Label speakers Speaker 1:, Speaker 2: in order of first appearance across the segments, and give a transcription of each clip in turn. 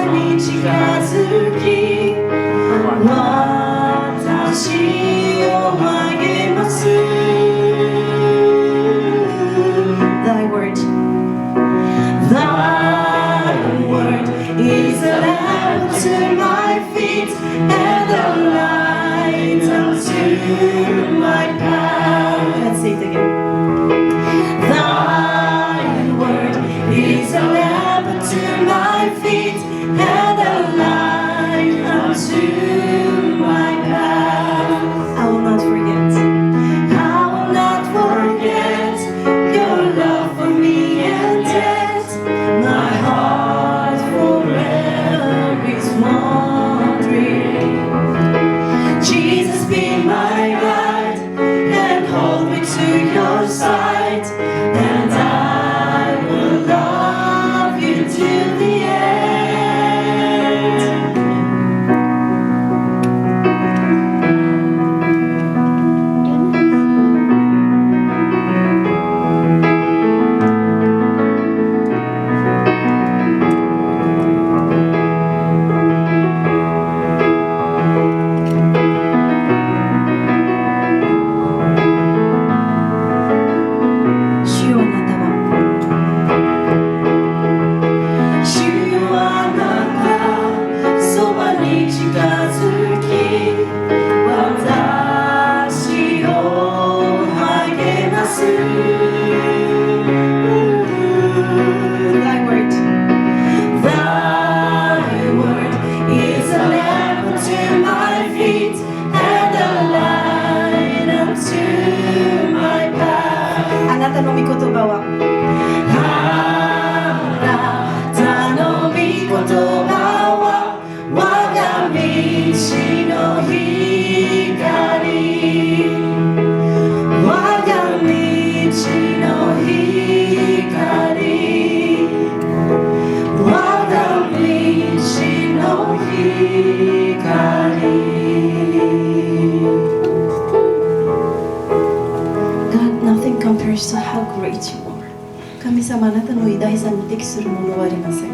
Speaker 1: に近づき私を励ます Thy word is a lamp to my feet and a light unto my path. Let's say it again. Thy word is a lamp to my feet and a light unto my path. I will not forget. I will not forget your love for me and death. My heart forever is wandering. Jesus, be my guide and hold me to your side, and I will love you till the end. To how great you are. 神様あなたの偉大さに適するものはありません。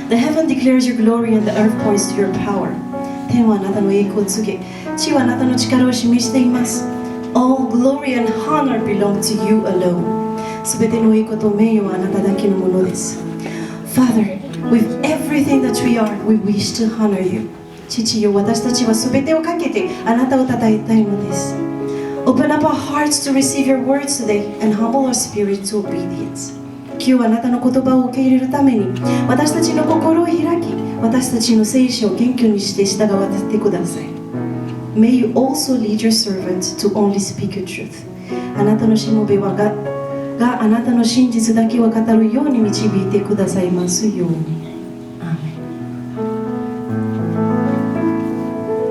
Speaker 1: The heaven declares your glory and the earth points to your power. 天はあなたの栄光を告げ、地はあなたの力を示しています。All glory and honor belong to you alone. すべての栄光と名誉はあなただけのものです。Father, with everything that we are, we wish to honor you. 父よ、私たちはすべてをかけてあなたを称えたいのです。Open up our hearts to receive your words today and humble our spirit to obedience. 今日はあなたの言葉を受け入れるために私たちの心を開き、私たちの聖書を謙虚にして従わせてください。May you also lead your servant to only speak your truth. あなたのしもべがあなたの真実だけを語るように導いてくださいますように。